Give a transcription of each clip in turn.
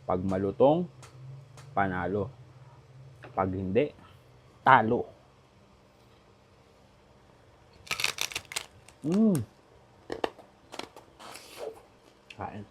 Pag malutong, panalo. Pag hindi, talo. Kain.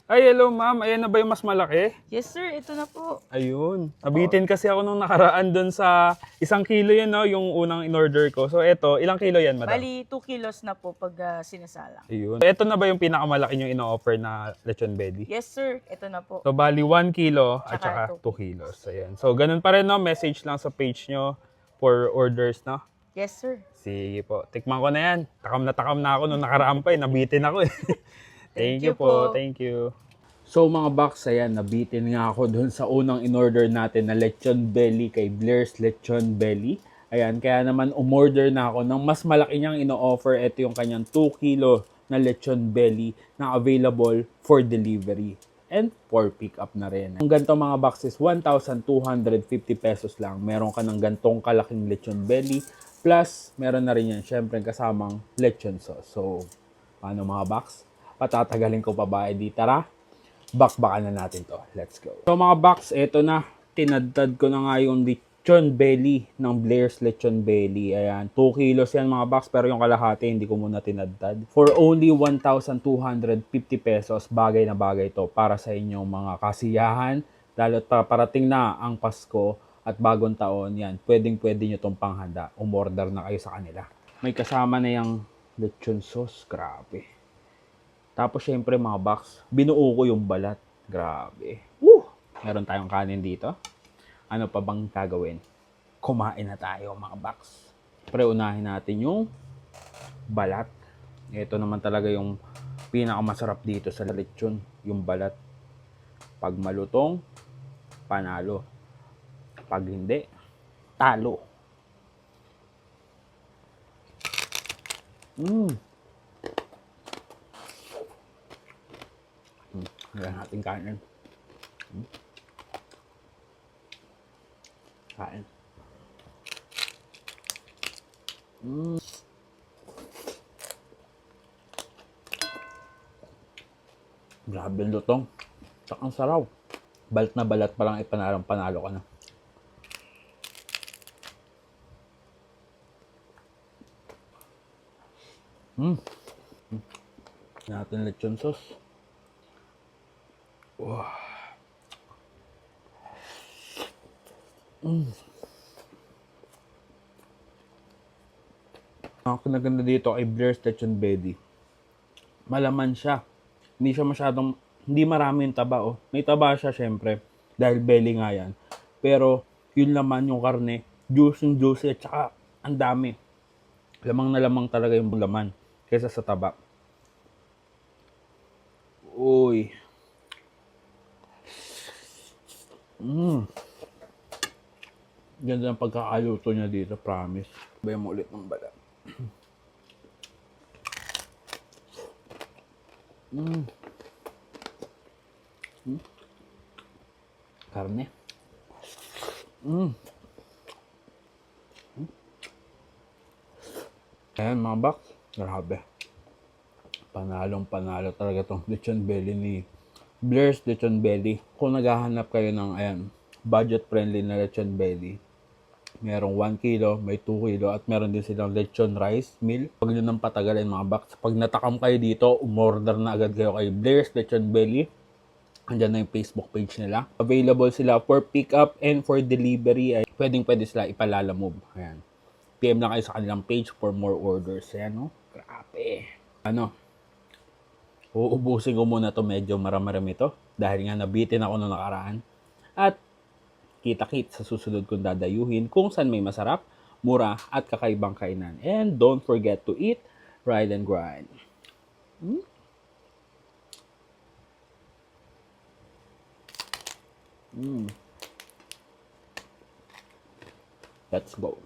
Ay, hello ma'am. Ayan na ba yung mas malaki? Yes sir, ito na po. Ayun. Nabitin kasi ako nung nakaraan doon sa 1 kilo yan, no? Yung unang in-order ko. So, eto, ilang kilo yan, madam? Bali, 2 kilos na po pag sinasalang. Ayun. Ito na ba yung pinakamalaki yung ino-offer na lechon belly? Yes sir, ito na po. So, bali 1 kilo at Tsaka saka 2 kilos. Ayan. So, ganun pa rin, no? Message lang sa page nyo for orders, no? Yes sir. Sige po. Tikman ko na yan. Takam na ako nung nakaraan pa, eh. Nabitin ako, eh. Thank you po. Thank you. So mga box, ayan, nabitin nga ako dun sa unang in-order natin na lechon belly kay Blair's Lechon Belly. Ayan, kaya naman umorder na ako ng mas malaki niyang ino-offer. Ito yung kanyang 2 kilo na lechon belly na available for delivery and for pick up na rin. Ang ganito mga boxes, 1,250 pesos lang. Meron ka ng gantong kalaking lechon belly plus meron na rin yan syempre kasamang lechon sauce. So, paano mga box? Patatagalin ko pa ba? Di tara, bakbakan na natin to. Let's go. So mga box, eto na. Tinadtad ko na nga yung lechon belly ng Blair's Lechon Belly. Ayan, 2 kilos yan mga box, pero yung kalahati hindi ko muna tinadtad. For only 1,250 pesos, bagay na bagay to para sa inyong mga kasiyahan. Lalo't parating na ang Pasko at bagong taon, yan, pwedeng-pwede nyo tong panghanda. Umorder na kayo sa kanila. May kasama na yung lechon sauce, grabe. Tapos syempre mga box, binuo ko yung balat. Grabe. Woo! Meron tayong kanin dito. Ano pa bang gagawin? Kumain na tayo mga box. Pero unahin natin yung balat. Ito naman talaga yung pinakamasarap dito sa lechon, yung balat. Pag malutong, panalo. Pag hindi, talo. Ayan natin kanin. Kain. Grabe yung lutong. Tsaka ang saraw. Balat na balat pa lang panalo ka na. Natin lechon sauce. Wow. Ang kinaganda dito ay Blair's Lechon Belly. Malaman siya. Hindi marami yung taba, oh. May taba siya syempre dahil belly nga yan. Pero yung laman, yung karne, juicy at saka ang dami. Lamang na lamang talaga yung laman kaysa sa taba. Uy. Ganda ng pagkakaluto niya dito, promise. Bayan mo ulit ng balat. Karne. Ayan mga box, grabe. Panalo talaga tong lechon belly ni Blair's Lechon Belly. Kung naghahanap kayo ng budget friendly na lechon belly, merong 1 kilo, may 2 kilo, at meron din silang lechon rice meal. Huwag nyo nang patagalin mga box. Pag natakam kayo dito, umorder na agad kayo kay Blair's Lechon Belly. Andyan na yung Facebook page nila. Available sila for pick up and for delivery. Pwede sila ipalalamove. Ayan. PM lang kayo sa kanilang page for more orders. Ayan, no? Grabe. Uubusin ko muna to, medyo marami to. Dahil nga nabitin ako nung nakaraan. At kita-kit sa susunod kong dadayuhin kung saan may masarap, mura at kakaibang kainan. And don't forget to eat, ride and grind. Let's go.